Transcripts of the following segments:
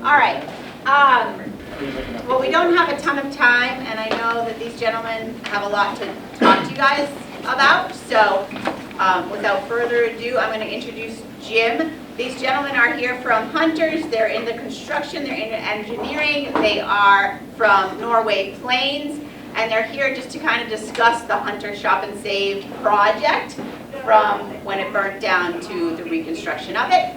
All right. Well, we don't have a ton of time, and I know that these gentlemen have a lot to talk to you guys about. So without further ado, I'm going to introduce Jim. These gentlemen are here from Hunters. They're in the construction, they're in engineering. They are from Norway Plains, and they're here just to kind of discuss the Hunter Shop and Save project from when it burnt down to the reconstruction of it.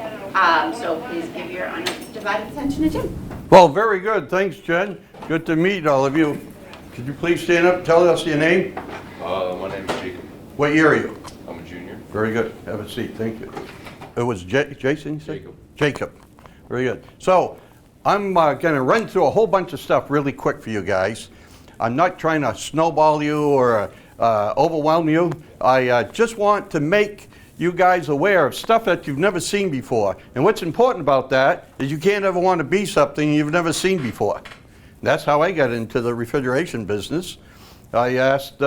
So please give your undivided attention to Jim. Well, very good. Thanks, Jen. Good to meet all of you. Could you please stand up and tell us your name? My name is Jacob. What year are you? I'm a junior. Very good. Have a seat. Thank you. It was Jason, you said? Jacob. Jacob. Very good. So I'm going to run through a whole bunch of stuff really quick for you guys. I'm not trying to snowball you or overwhelm you. I just want to make you guys aware of stuff that you've never seen before. And what's important about that is you can't ever want to be something you've never seen before. That's how I got into the refrigeration business. I asked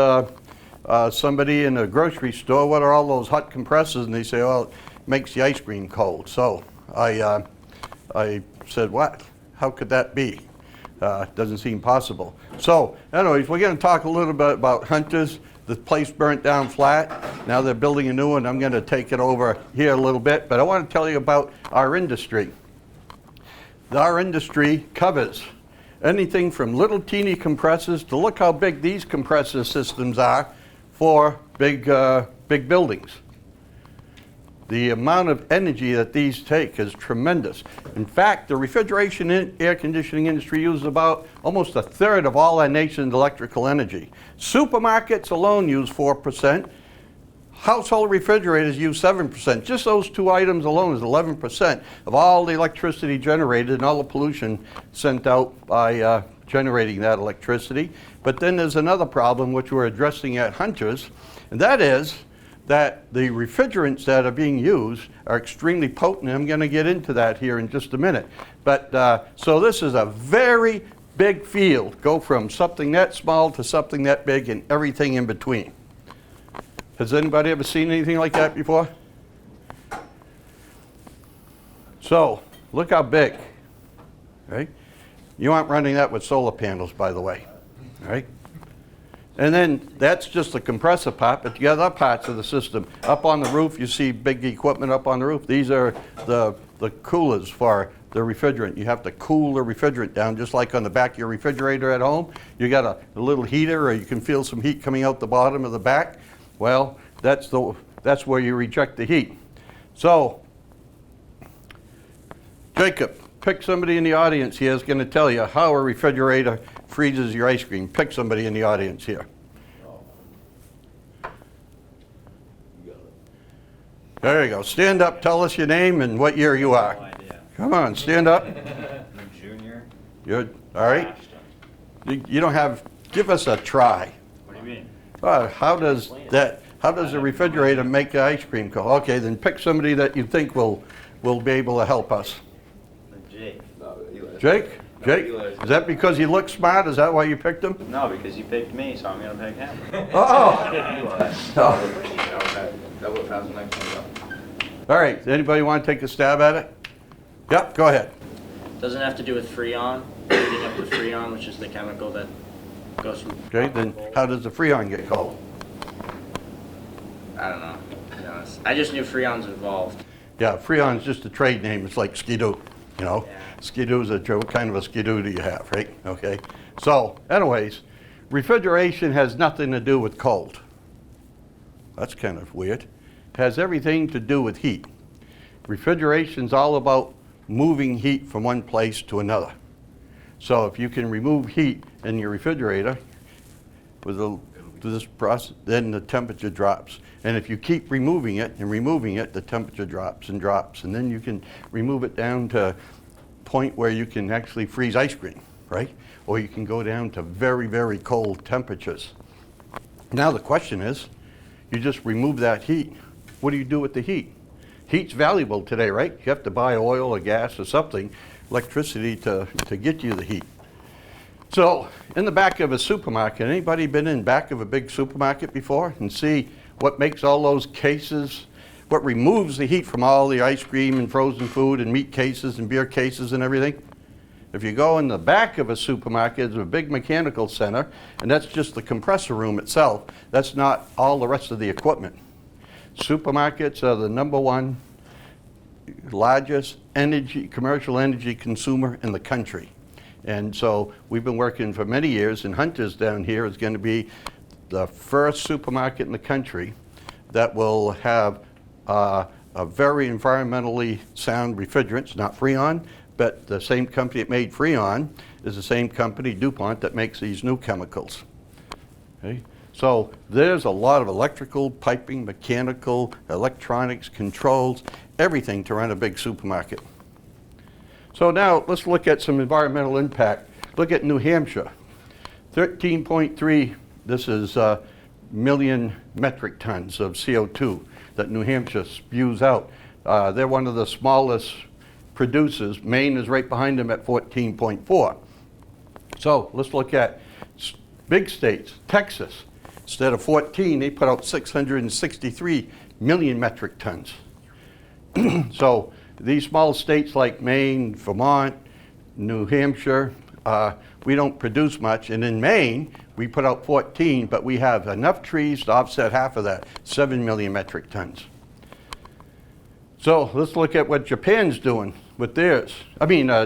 somebody in a grocery store, what are all those hot compressors? And they say, oh, it makes the ice cream cold. So I said, what? How could that be? Doesn't seem possible. So anyways, we're going to talk a little bit about Hunters. The place burnt down flat. Now they're building a new one. I'm going to take it over here a little bit, but I want to tell you about our industry. Our industry covers anything from little teeny compressors to look how big these compressor systems are for big buildings. The amount of energy that these take is tremendous. In fact, the refrigeration and air conditioning industry uses about almost a third of all our nation's electrical energy. Supermarkets alone use 4%. Household refrigerators use 7%. Just those two items alone is 11% of all the electricity generated and all the pollution sent out by generating that electricity. But then there's another problem which we're addressing at Hunters, and that is that the refrigerants that are being used are extremely potent. I'm going to get into that here in just a minute. But so this is a very big field. Go from something that small to something that big and everything in between. Has anybody ever seen anything like that before? So look how big, right? You aren't running that with solar panels, by the way, right? And then that's just the compressor part, but you got other parts of the system. Up on the roof, you see big equipment up on the roof. These are the coolers for the refrigerant. You have to cool the refrigerant down, just like on the back of your refrigerator at home. You got a little heater, or you can feel some heat coming out the bottom of the back. Well, that's where you reject the heat. So, Jacob, pick somebody in the audience here is going to tell you how a refrigerator freezes your ice cream. Pick somebody in the audience here. There you go. Stand up, tell us your name and what year you are. No idea. Come on, stand up. I'm a junior. You're, all right. You don't have, give us a try. What do you mean? How does a refrigerator make the ice cream cold? Okay, then pick somebody that you think will be able to help us. Jake. Jake? Jake? Is that because he looks smart? Is that why you picked him? No, because you picked me, so I'm going to pick him. That would pass the next one up. All right, anybody want to take a stab at it? Yep, go ahead. Doesn't have to do with Freon, heating up the Freon, which is the chemical that goes from... Okay, then how does the Freon get cold? I don't know, to be honest. I just knew Freon's involved. Yeah, Freon's just a trade name. It's like Skidoo, you know? Yeah. Skidoo's what kind of a Skidoo do you have, right? Okay. So, anyways, refrigeration has nothing to do with cold. That's kind of weird. It has everything to do with heat. Refrigeration's all about moving heat from one place to another. So if you can remove heat in your refrigerator with this process, then the temperature drops. And if you keep removing it and removing it, the temperature drops and drops. And then you can remove it down to a point where you can actually freeze ice cream, right? Or you can go down to very, very cold temperatures. Now the question is, you just remove that heat. What do you do with the heat? Heat's valuable today, right? You have to buy oil or gas or something, electricity to get you the heat. So in the back of a supermarket, anybody been in back of a big supermarket before and see what makes all those cases, what removes the heat from all the ice cream and frozen food and meat cases and beer cases and everything? If you go in the back of a supermarket, there's a big mechanical center, and that's just the compressor room itself. That's not all the rest of the equipment. Supermarkets are the #1 largest commercial energy consumer in the country. And so we've been working for many years, and Hunter's down here is going to be the first supermarket in the country that will have a very environmentally sound refrigerants, not Freon, but the same company that made Freon is the same company, DuPont, that makes these new chemicals. Okay? So there's a lot of electrical, piping, mechanical, electronics, controls, everything to run a big supermarket. So now let's look at some environmental impact. Look at New Hampshire. 13.3, this is million metric tons of CO2 that New Hampshire spews out. They're one of the smallest producers. Maine is right behind them at 14.4. So let's look at big states. Texas, instead of 14, they put out 663 million metric tons. So these small states like Maine, Vermont, New Hampshire, we don't produce much. And in Maine, we put out 14, but we have enough trees to offset half of that, 7 million metric tons. So let's look at what Japan's doing with theirs.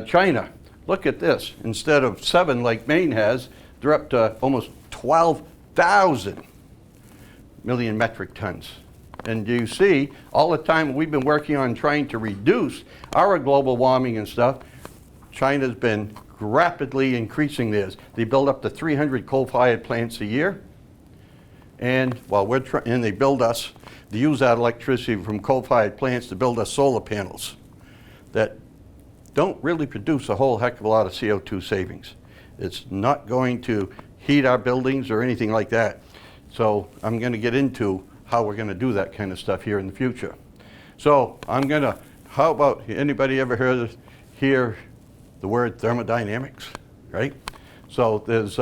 China. Look at this. Instead of 7 like Maine has, they're up to almost 12,000 million metric tons. And you see, all the time we've been working on trying to reduce our global warming and stuff, China's been rapidly increasing theirs. They build up to 300 coal-fired plants a year. And while and they build us, they use that electricity from coal-fired plants to build us solar panels that don't really produce a whole heck of a lot of CO2 savings. It's not going to heat our buildings or anything like that. So I'm going to get into how we're going to do that kind of stuff here in the future. So how about, anybody ever hear the word thermodynamics, right? So there's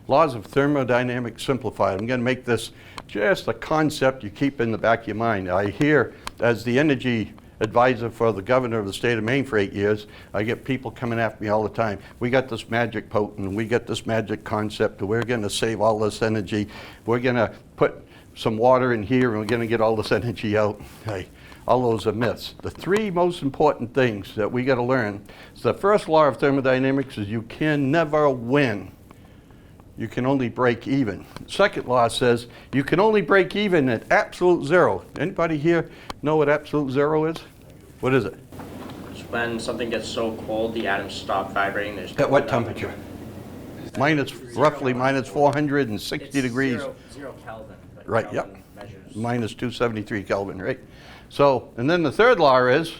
laws of thermodynamics simplified. I'm going to make this just a concept you keep in the back of your mind. I hear, as the energy advisor for the governor of the state of Maine for 8 years, I get people coming after me all the time. We got this magic potent, we got this magic concept, we're going to save all this energy. We're going to put some water in here and we're going to get all this energy out. Hey, all those are myths. The 3 most important things that we got to learn is the first law of thermodynamics is you can never win. You can only break even. The second law says you can only break even at absolute zero. Anybody here know what absolute zero is? What is it? It's when something gets so cold the atoms stop vibrating. There's At what temperature? Roughly minus 460 degrees. Zero Kelvin. But Right, Kelvin yep. measures. Minus 273 Kelvin, right? So, and then the third law is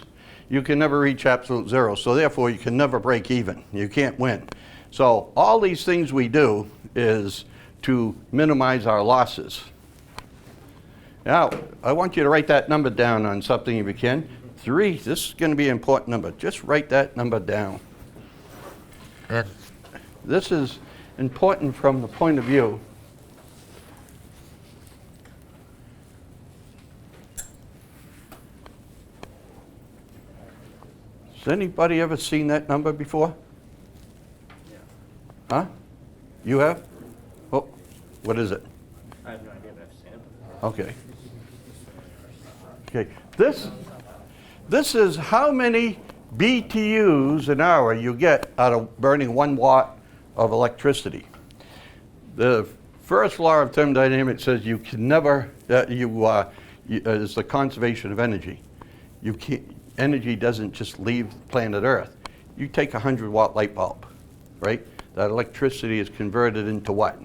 you can never reach absolute zero. So therefore you can never break even. You can't win. So all these things we do is to minimize our losses. Now, I want you to write that number down on something if you can. 3, this is going to be an important number. Just write that number down. And this is important from the point of view has anybody ever seen that number before? Huh? You have? Oh, what is it? I have no idea, but I've seen it before. Okay. Okay. This is how many BTUs an hour you get out of burning 1 watt of electricity. The first law of thermodynamics says you can never, is the conservation of energy. Energy doesn't just leave planet Earth. You take a 100-watt light bulb, right? That electricity is converted into what?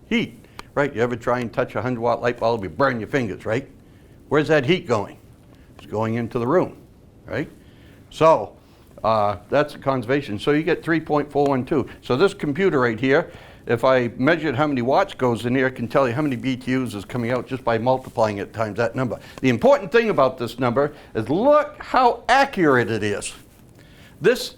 Heat, right? You ever try and touch a 100-watt light bulb, you burn your fingers, right? Where's that heat going? It's going into the room, right? So that's conservation. So you get 3.412. So this computer right here, if I measured how many watts goes in here, I can tell you how many BTUs is coming out just by multiplying it times that number. The important thing about this number is look how accurate it is. This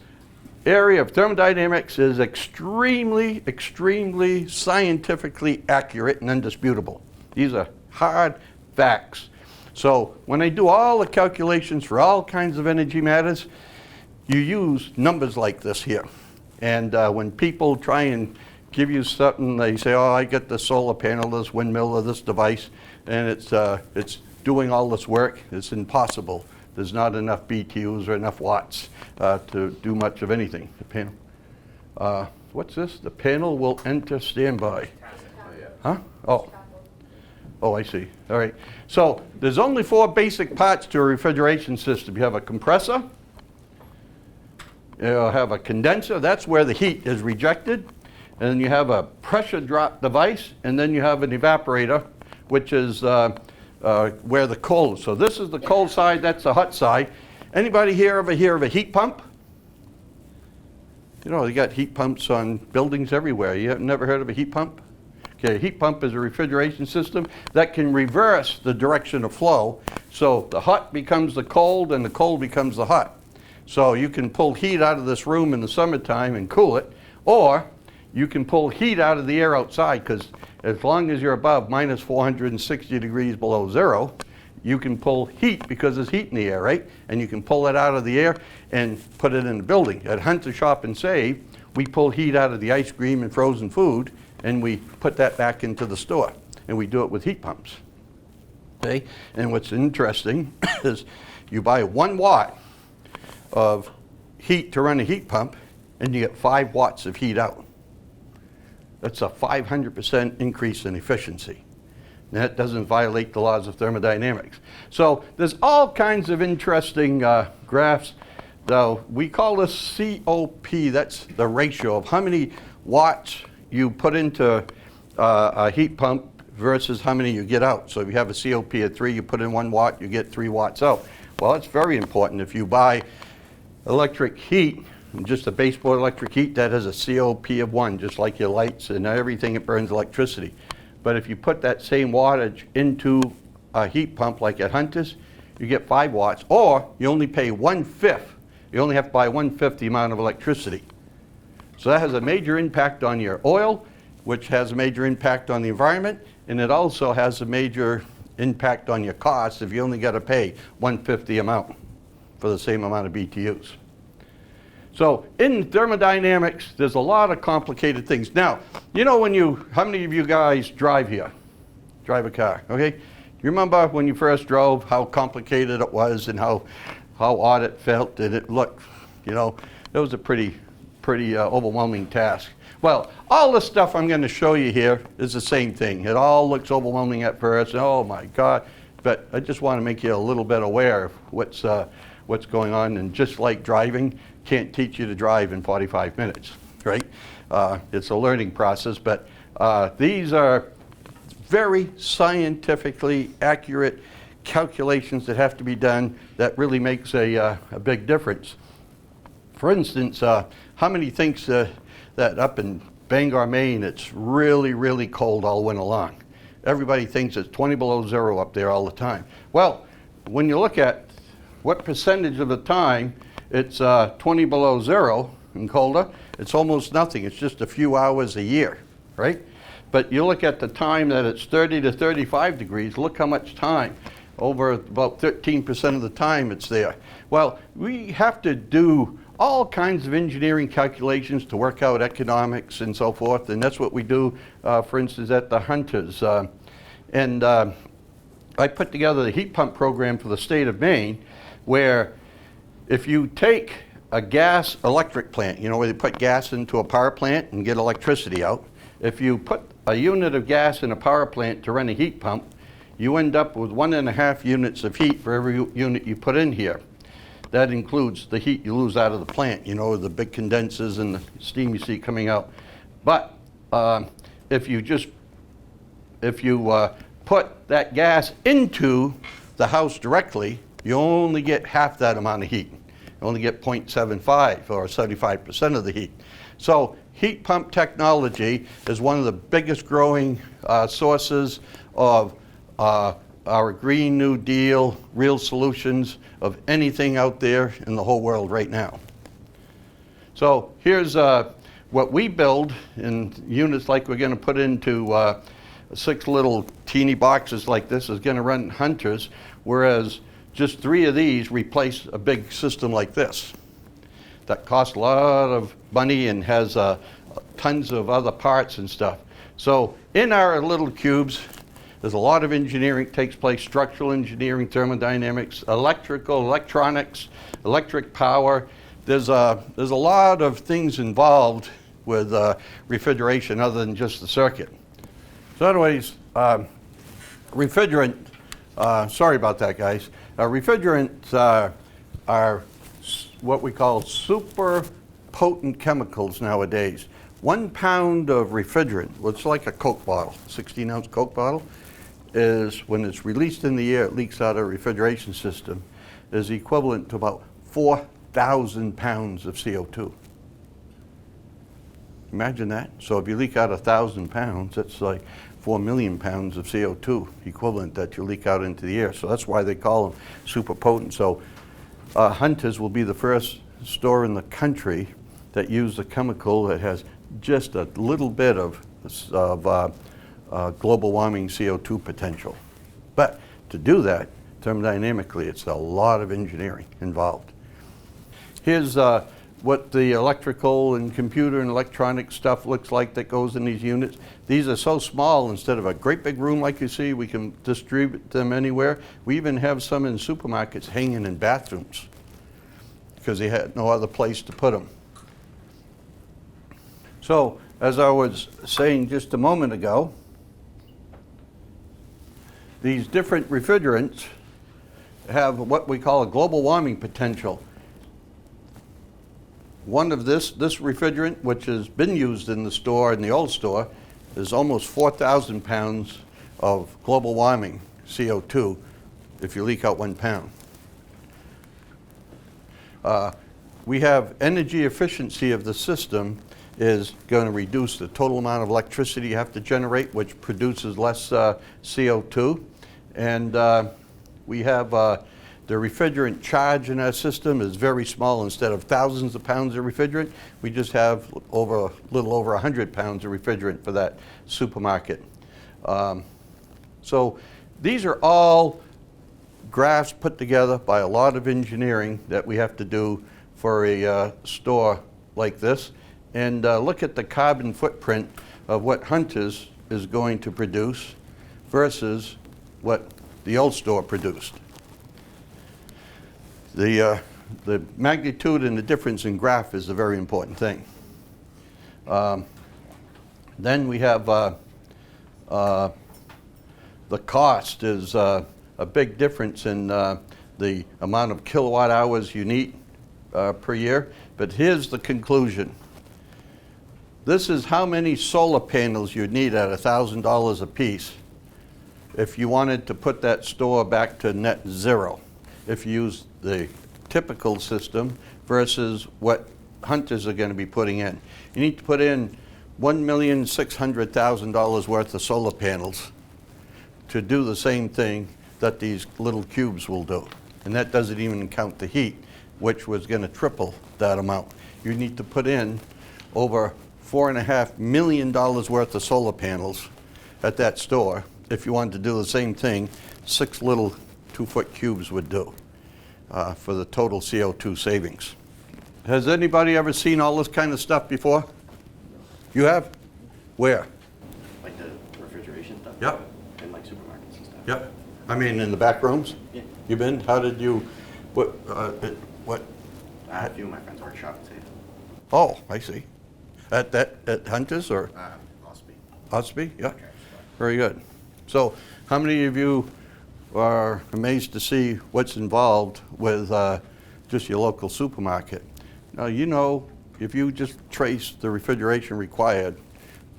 area of thermodynamics is extremely, extremely scientifically accurate and undisputable. These are hard facts. So when I do all the calculations for all kinds of energy matters, you use numbers like this here. And when people try and give you something, they say, oh, I get this solar panel, this windmill, or this device, and it's doing all this work. It's impossible. There's not enough BTUs or enough watts to do much of anything. The panel. What's this? The panel will enter standby. Huh? Oh, I see. All right. So there's only 4 basic parts to a refrigeration system. You have a compressor. You'll have a condenser. That's where the heat is rejected. And then you have a pressure drop device. And then you have an evaporator, which is where the cold is. So this is the cold side. That's the hot side. Anybody here ever hear of a heat pump? You know, you got heat pumps on buildings everywhere. You have never heard of a heat pump? Okay, a heat pump is a refrigeration system that can reverse the direction of flow. So the hot becomes the cold and the cold becomes the hot. So you can pull heat out of this room in the summertime and cool it, or you can pull heat out of the air outside, because as long as you're above minus 460 degrees below zero, you can pull heat because there's heat in the air, right? And you can pull it out of the air and put it in the building. At Hunter Shop and Save, we pull heat out of the ice cream and frozen food, and we put that back into the store. And we do it with heat pumps. Okay? And what's interesting is you buy 1 watt of heat to run a heat pump, and you get 5 watts of heat out. That's a 500% increase in efficiency. And that doesn't violate the laws of thermodynamics. So there's all kinds of interesting graphs. Though we call this COP, that's the ratio of how many watts you put into a heat pump versus how many you get out. So if you have a COP of 3, you put in 1 watt, you get 3 watts out. Well, it's very important. If you buy electric heat, just a baseboard electric heat, that has a COP of 1, just like your lights and everything, it burns electricity. But if you put that same wattage into a heat pump like at Hunter's, you get 5 watts, or you only pay 1/5. You only have to buy 1/5 the amount of electricity. So that has a major impact on your oil, which has a major impact on the environment, and it also has a major impact on your costs if you only got to pay 1/5 the amount for the same amount of BTUs. So in thermodynamics, there's a lot of complicated things. Now, you know how many of you guys drive here? Drive a car, okay? You remember when you first drove, how complicated it was and how odd it felt and it looked? You know, it was a pretty overwhelming task. Well, all the stuff I'm going to show you here is the same thing. It all looks overwhelming at first. Oh my God. But I just want to make you a little bit aware of what's going on. And just like driving, can't teach you to drive in 45 minutes, right? It's a learning process, but these are very scientifically accurate calculations that have to be done that really makes a big difference. For instance, how many thinks that up in Bangor, Maine, it's really, really cold all winter long? Everybody thinks it's 20 below zero up there all the time. Well, when you look at what percentage of the time it's 20 below zero and colder, it's almost nothing. It's just a few hours a year, right? But you look at the time that it's 30 to 35 degrees, look how much time. Over about 13% of the time it's there. Well, we have to do all kinds of engineering calculations to work out economics and so forth, and that's what we do, for instance, at the Hunters. I put together the heat pump program for the state of Maine, where if you take a gas electric plant, you know, where they put gas into a power plant and get electricity out, if you put a unit of gas in a power plant to run a heat pump, you end up with 1.5 units of heat for every unit you put in here. That includes the heat you lose out of the plant, you know, the big condensers and the steam you see coming out. But if you put that gas into the house directly, you only get half that amount of heat. You only get 0.75 or 75% of the heat. So heat pump technology is one of the biggest growing sources of our Green New Deal, real solutions of anything out there in the whole world right now. So here's what we build in units like we're going to put into 6 little teeny boxes like this is going to run Hunters, whereas just 3 of these replace a big system like this. that costs a lot of money and has tons of other parts and stuff. So in our little cubes, there's a lot of engineering takes place: structural engineering, thermodynamics, electrical, electronics, electric power. There's a lot of things involved with refrigeration other than just the circuit. So anyways, refrigerant, sorry about that, guys. Refrigerants are what we call super potent chemicals nowadays. 1 pound of refrigerant, well, it's like a Coke bottle, 16-ounce Coke bottle, is when it's released in the air, it leaks out of a refrigeration system, is equivalent to about 4,000 pounds of CO2. Imagine that. So if you leak out 1,000 pounds, that's like 4 million pounds of CO2 equivalent that you leak out into the air. So that's why they call them super potent. So Hunter's will be the first store in the country that use a chemical that has just a little bit of global warming CO2 potential. But to do that, thermodynamically, it's a lot of engineering involved. Here's what the electrical and computer and electronic stuff looks like that goes in these units. These are so small, instead of a great big room like you see, we can distribute them anywhere. We even have some in supermarkets hanging in bathrooms because they had no other place to put them. So, as I was saying just a moment ago, these different refrigerants have what we call a global warming potential. One of this refrigerant, which has been used in the store, in the old store, is almost 4,000 pounds of global warming CO2 if you leak out 1 pound. We have energy efficiency of the system is going to reduce the total amount of electricity you have to generate, which produces less CO2. And we have the refrigerant charge in our system is very small. Instead of thousands of pounds of refrigerant, we just have a little over 100 pounds of refrigerant for that supermarket. So these are all graphs put together by a lot of engineering that we have to do for a store like this. And look at the carbon footprint of what Hunter's is going to produce versus what the old store produced. The magnitude and the difference in graph is a very important thing. Then we have the cost is a big difference in the amount of kilowatt hours you need per year. But here's the conclusion. This is how many solar panels you'd need at $1,000 a piece if you wanted to put that store back to net zero. If you use the typical system versus what Hunters are going to be putting in. You need to put in $1,600,000 worth of solar panels to do the same thing that these little cubes will do. And that doesn't even count the heat, which was going to triple that amount. You need to put in over $4.5 million worth of solar panels at that store if you wanted to do the same thing 6 little 2-foot cubes would do for the total CO2 savings. Has anybody ever seen all this kind of stuff before? You have? Where? Like the refrigeration stuff? Yep. And like supermarkets and stuff? Yep. I mean, in the back rooms? Yeah. You been? How did you, what? I had a few of my friends work shop at Safe. Oh, I see. At Hunter's or? Osby. Osby? Yeah. Very good. So how many of you are amazed to see what's involved with just your local supermarket? Now, you know, if you just trace the refrigeration required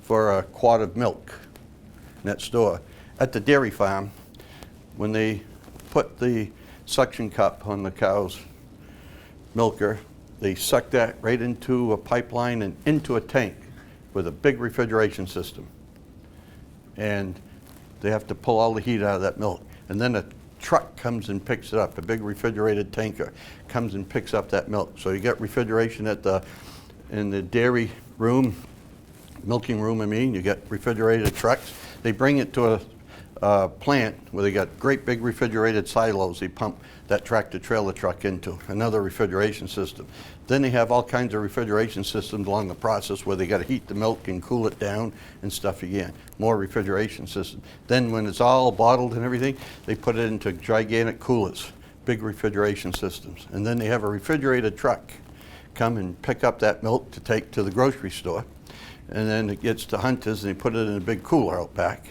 for a quart of milk in that store, at the dairy farm, when they put the suction cup on the cow's milker, they suck that right into a pipeline and into a tank with a big refrigeration system. And they have to pull all the heat out of that milk. And then a truck comes and picks it up, a big refrigerated tanker comes and picks up that milk. So you get refrigeration in the dairy room, milking room I mean, you get refrigerated trucks. They bring it to plant where they got great big refrigerated silos they pump that tractor trailer truck into, another refrigeration system. Then they have all kinds of refrigeration systems along the process where they got to heat the milk and cool it down and stuff again. More refrigeration system. Then when it's all bottled and everything, they put it into gigantic coolers, big refrigeration systems. And then they have a refrigerated truck come and pick up that milk to take to the grocery store. And then it gets to Hunter's and they put it in a big cooler out back.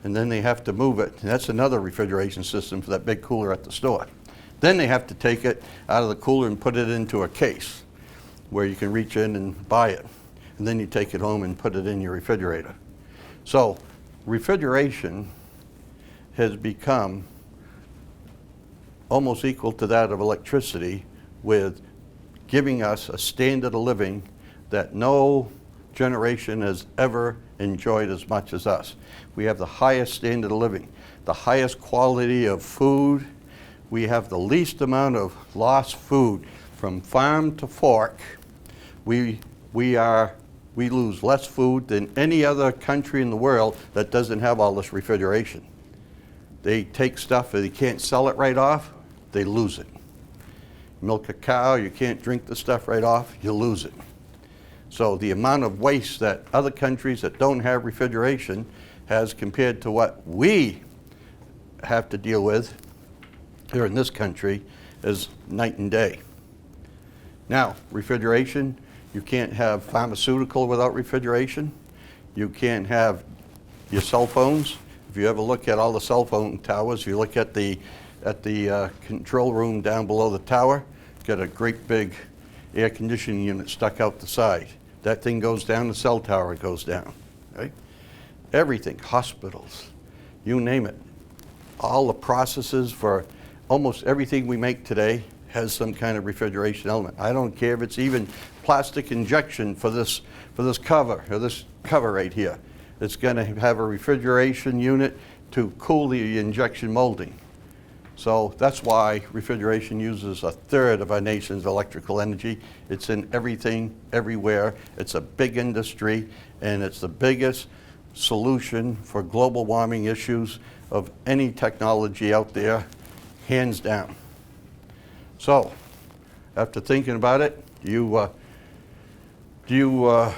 And then they have to move it. And that's another refrigeration system for that big cooler at the store. Then they have to take it out of the cooler and put it into a case where you can reach in and buy it. And then you take it home and put it in your refrigerator. So refrigeration has become almost equal to that of electricity, with giving us a standard of living that no generation has ever enjoyed as much as us. We have the highest standard of living, the highest quality of food. We have the least amount of lost food from farm to fork. We lose less food than any other country in the world that doesn't have all this refrigeration. They take stuff and they can't sell it right off, they lose it. Milk a cow, you can't drink the stuff right off, you lose it. So the amount of waste that other countries that don't have refrigeration has compared to what we have to deal with here in this country is night and day. Now, refrigeration, you can't have pharmaceutical without refrigeration. You can't have your cell phones. If you ever look at all the cell phone towers, you look at the control room down below the tower, got a great big air conditioning unit stuck out the side. That thing goes down, the cell tower goes down, right? Everything, hospitals, you name it. All the processes for almost everything we make today has some kind of refrigeration element. I don't care if it's even plastic injection for this cover, or this cover right here. It's going to have a refrigeration unit to cool the injection molding. So that's why refrigeration uses a third of our nation's electrical energy. It's in everything, everywhere. It's a big industry, and it's the biggest solution for global warming issues of any technology out there, hands down. So, after thinking about it, do you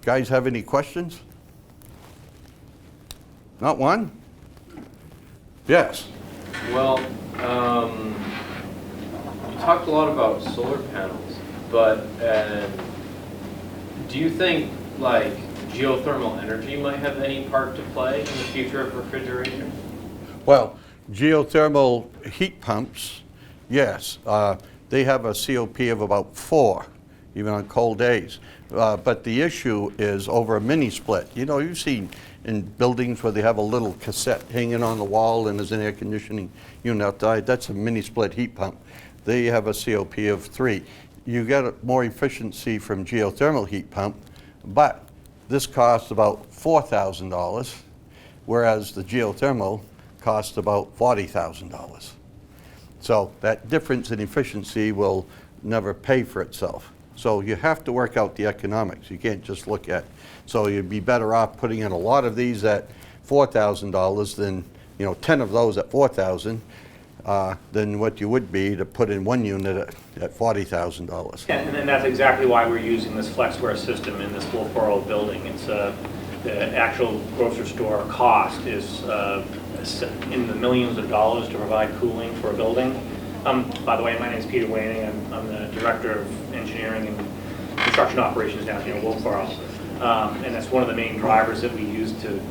guys have any questions? Not one? Yes. Well, you talked a lot about solar panels, but do you think like geothermal energy might have any part to play in the future of refrigeration? Well, geothermal heat pumps, yes. They have a COP of about 4, even on cold days. But the issue is over a mini split. You know, you've seen in buildings where they have a little cassette hanging on the wall and there's an air conditioning unit outside. That's a mini split heat pump. They have a COP of 3. You get more efficiency from geothermal heat pump, but this costs about $4,000, whereas the geothermal costs about $40,000. So that difference in efficiency will never pay for itself. So you have to work out the economics. You can't just look at, so you'd be better off putting in a lot of these at $4,000 than, 10 of those at $4,000 than what you would be to put in one unit at $40,000. And then that's exactly why we're using this Flexware system in this Wolfeboro building. It's the actual grocery store cost is in the millions of dollars to provide cooling for a building. By the way, my name is Peter Waning. I'm the Director of Engineering and Construction Operations down here in Wolfeboro. And that's one of the main drivers that we use to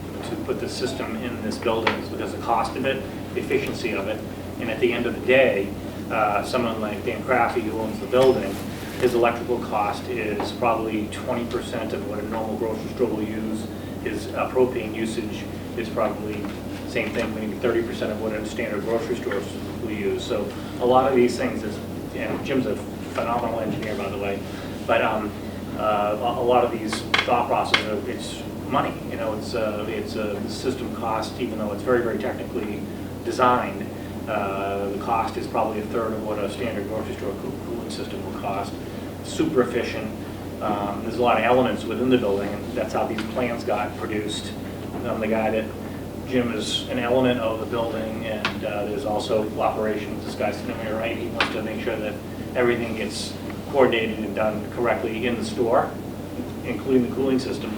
put the system in this building, is because the cost of it, the efficiency of it, and at the end of the day, someone like Dan Crafty, who owns the building, his electrical cost is probably 20% of what a normal grocery store will use. His propane usage is probably same thing, maybe 30% of what a standard grocery store will use. So a lot of these things is, and Jim's a phenomenal engineer, by the way, but a lot of these thought processes, it's money. It's a system cost, even though it's very, very technically designed. The cost is probably a third of what a standard grocery store cooling system will cost. Super efficient. There's a lot of elements within the building, and that's how these plans got produced. I'm the guy that Gym is an element of the building, and there's also operations. This guy's sitting on my right, he wants to make sure that everything gets coordinated and done correctly in the store, including the cooling system.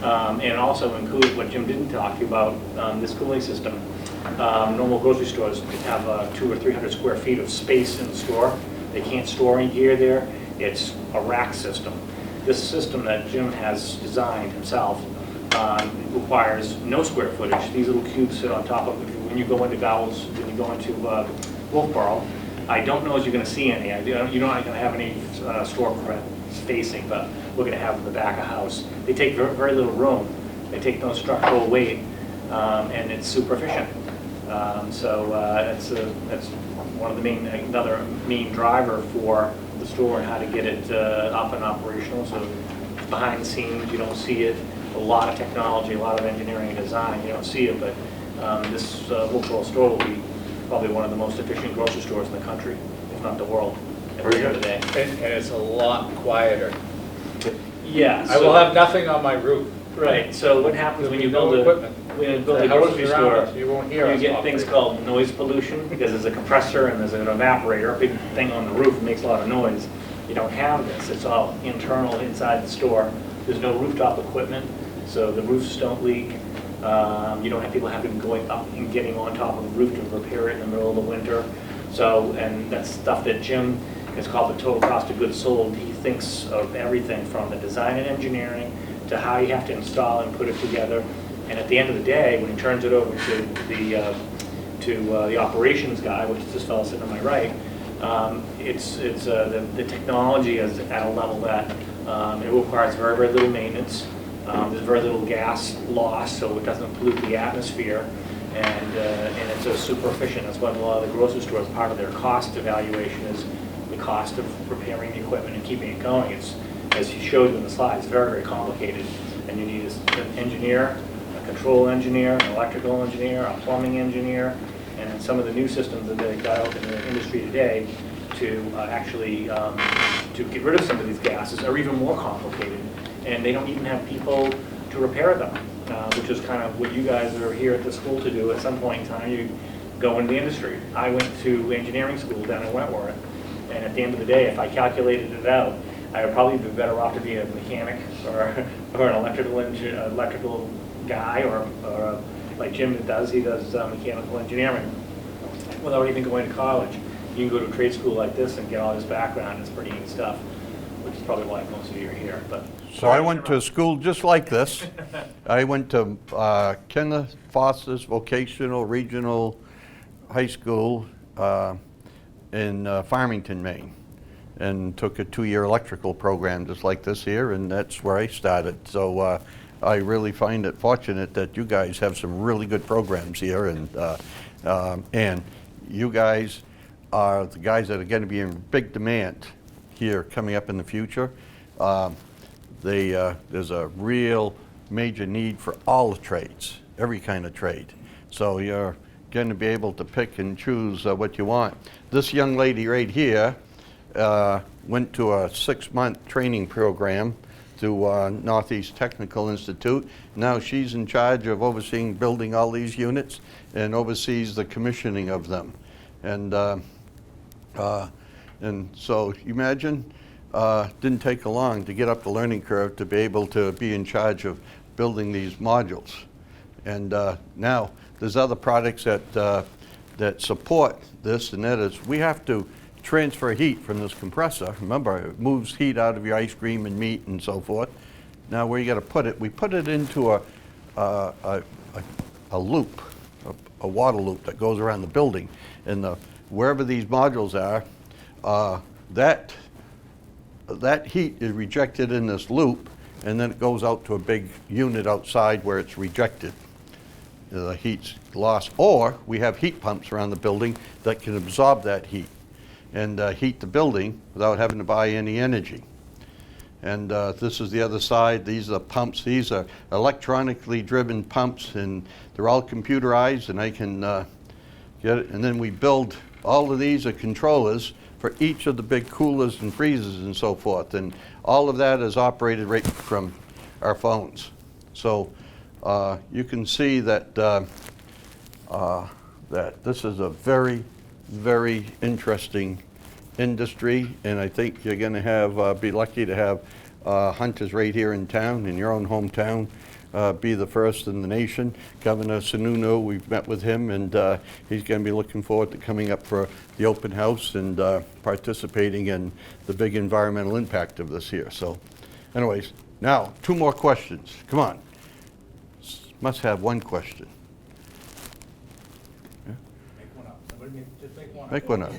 And also include what Jim didn't talk to you about, this cooling system. Normal grocery stores have 200 or 300 square feet of space in the store. They can't store any gear there. It's a rack system. This system that Jim has designed himself requires no square footage. These little cubes sit on top of it. When you go into Gowell's, when you go into Wolfeboro, I don't know if you're going to see any. You're not going to have any store spacing, but we're going to have in the back of house. They take very, very little room. They take no structural weight, and it's super efficient. That's one of the another main driver for the store and how to get it up and operational. So behind the scenes, you don't see it. A lot of technology, a lot of engineering and design, you don't see it, but this local store will be probably one of the most efficient grocery stores in the country, if not the world, at the end of the day. And it's a lot quieter. Yeah. I will have nothing on my roof. Right, so what happens when you No build equipment. when you build The a grocery houses around store? us, you won't hear You us get things operate. called noise pollution, because there's a compressor and there's an evaporator, a big thing on the roof that makes a lot of noise. You don't have this, it's all internal inside the store. There's no rooftop equipment, so the roofs don't leak. You don't have people having going up and getting on top of the roof to repair it in the middle of the winter. So, and that's stuff that Jim is called the total cost of goods sold. He thinks of everything from the design and engineering to how you have to install and put it together. And at the end of the day, when he turns it over to the operations guy, which is this fellow sitting on my right, the technology is at a level that it requires very, very little maintenance. There's very little gas loss, so it doesn't pollute the atmosphere, and it's super efficient. That's what a lot of the grocery stores, part of their cost evaluation is the cost of repairing the equipment and keeping it going. It's, as he showed you in the slides, very, very complicated, and you need an engineer, a control engineer, an electrical engineer, a plumbing engineer, and some of the new systems that they've got out in the industry today to actually to get rid of some of these gases are even more complicated. And they don't even have people to repair them, which is kind of what you guys are here at the school to do. At some point in time, you go into the industry. I went to engineering school down in Wentworth, and at the end of the day, if I calculated it out, I would probably be better off to be a mechanic or an electrical guy, or like Jim does. He does mechanical engineering without even going to college. You can go to a trade school like this and get all this background. It's pretty neat stuff, which is probably why most of you are here. But So I went to a school just like this. I went to Kenneth Foster's Vocational Regional High School in Farmington, Maine, and took a 2-year electrical program just like this here, and that's where I started. So I really find it fortunate that you guys have some really good programs here, and you guys are the guys that are going to be in big demand here coming up in the future. There's a real major need for all the trades, every kind of trade. So you're going to be able to pick and choose what you want. This young lady right here went to a 6-month training program through Northeast Technical Institute. Now she's in charge of overseeing building all these units and oversees the commissioning of them. And so you imagine, didn't take long to get up the learning curve to be able to be in charge of building these modules. And now there's other products that support this, and that is we have to transfer heat from this compressor. Remember, it moves heat out of your ice cream and meat and so forth. Now where you got to put it, we put it into a loop, a water loop that goes around the building, and wherever these modules are, that heat is rejected in this loop, and then it goes out to a big unit outside where it's rejected. The heat's lost. Or we have heat pumps around the building that can absorb that heat and heat the building without having to buy any energy. And this is the other side. These are pumps. These are electronically driven pumps, and they're all computerized, and I can get it. And then we build all of these are controllers for each of the big coolers and freezers and so forth. And all of that is operated right from our phones. So you can see that that this is a very, very interesting industry, and I think you're going to have be lucky to have hunters right here in town, in your own hometown, be the first in the nation. Governor Sununu, we've met with him, and he's going to be looking forward to coming up for the open house and participating in the big environmental impact of this here. So, anyways, now 2 more questions. Come on. Must have one question. Make one up. Somebody just make one up. Make one up.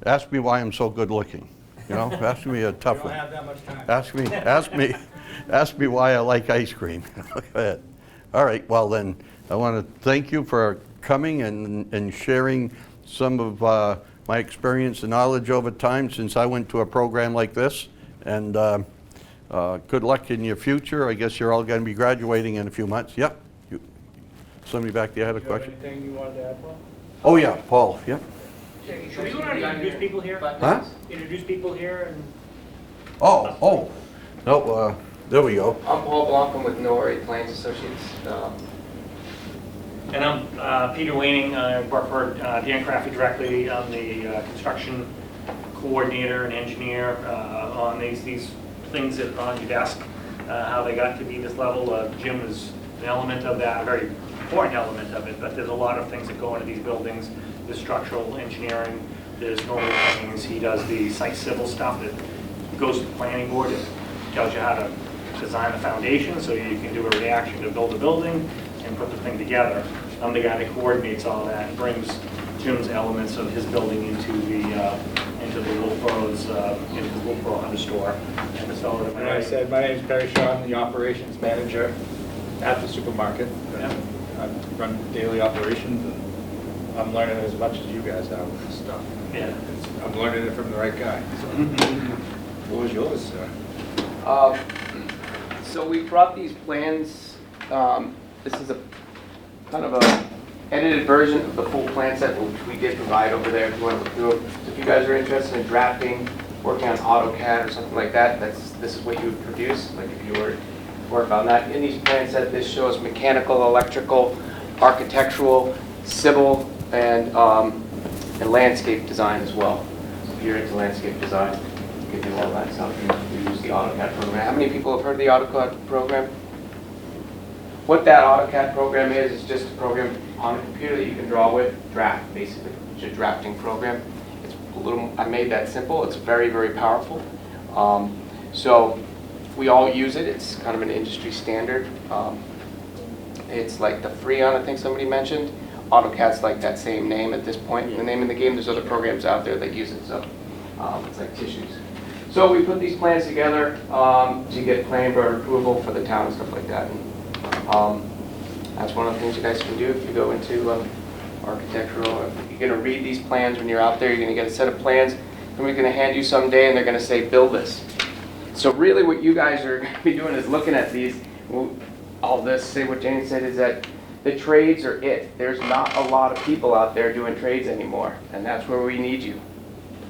Ask me why I'm so good looking. You know, ask me a We tough don't one. have that much time. Ask me why I like ice cream. Go ahead. All right, well then, I want to thank you for coming and sharing some of my experience and knowledge over time since I went to a program like this. And good luck in your future. I guess you're all going to be graduating in a few months. Yep. Somebody back there had a Do you have question? anything you wanted to add, Paul? Oh yeah, Paul, yep. Should we go around and introduce people here? Huh? Introduce people here and... Oh, no, there we go. I'm Paul Blanc, I'm with Norway Plains Associates. And I'm Peter Waning. I work for Dan Crafty directly. I'm the construction coordinator and engineer on these things that are on your desk, how they got to be this level. Jim is an element of that, a very important element of it, but there's a lot of things that go into these buildings. There's structural engineering, there's normal things. He does the site civil stuff that goes to the planning board. It tells you how to design the foundation so you can do a reaction to build a building and put the thing together. I'm the guy that coordinates all that and brings Jim's elements of his building into the Wolfeboro Hunter store. And the fellow that And I said, my name is Perry Shaw, I'm the operations manager at the supermarket. Yeah. I run daily operations, and I'm learning as much as you guys are with this stuff. Yeah. I'm learning it from the right guy. So, what was yours, sir? So we brought these plans, this is a kind of a edited version of the full plan set, which we did provide over there if you want to look through it. So if you guys are interested in drafting, working on AutoCAD or something like that, this is what you would produce, like if you were to work on that. In these plan set, this shows mechanical, electrical, architectural, civil, and landscape design as well. So if you're into landscape design, you can do all that stuff. You use the AutoCAD program. How many people have heard of the AutoCAD program? What that AutoCAD program is just a program on a computer that you can draw with, draft basically. It's a drafting program. It's a little, I made that simple. It's very, very powerful. So we all use it. It's kind of an industry standard. It's like the Freon, I think somebody mentioned. AutoCAD's like that same name at this point. The name of the game, there's other programs out there that use it, so it's like tissues. So we put these plans together to get planning board approval for the town and stuff like that. And that's one of the things you guys can do if you go into architectural. You're going to read these plans when you're out there. You're going to get a set of plans. Somebody's going to hand you someday, and they're going to say, build this. So really what you guys are going to be doing is looking at these. All this, say what Jane said, is that the trades are it. There's not a lot of people out there doing trades anymore, and that's where we need you.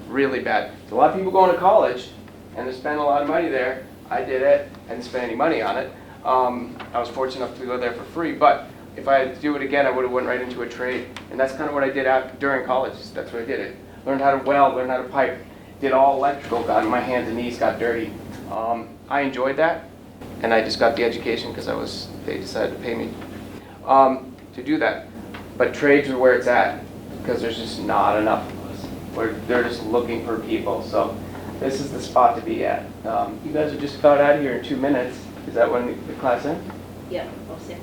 Really bad. So a lot of people going to college, and they spend a lot of money there. I did it. I didn't spend any money on it. I was fortunate enough to go there for free, but if I had to do it again, I would have went right into a trade. And that's kind of what I did during college. That's what I did. I learned how to weld, learned how to pipe, did all electrical, got my hands and knees got dirty. I enjoyed that, and I just got the education because they decided to pay me to do that. But trades are where it's at, because there's just not enough of us. They're just looking for people, so this is the spot to be at. You guys are just about out of here in 2 minutes. Is that when the class ends? Yep, 06.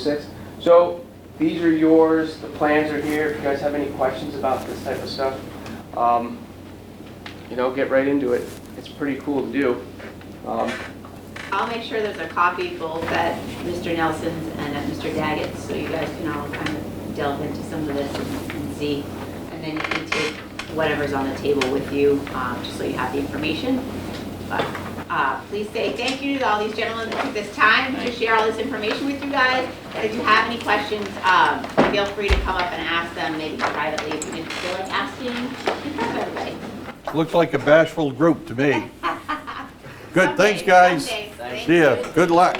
06? So these are yours, the plans are here. If you guys have any questions about this type of stuff, get right into it. It's pretty cool to do. I'll make sure there's a copy both at Mr. Nelson's and at Mr. Daggett's, so you guys can all kind of delve into some of this and see. And then you can take whatever's on the table with you, just so you have the information. But please say thank you to all these gentlemen that took this time to share all this information with you guys. And if you have any questions, feel free to come up and ask them, maybe privately if you didn't feel like asking in front of everybody. Looks like a bashful group to me. Good, thanks Someday, guys. someday. Thank See ya. you. Good luck.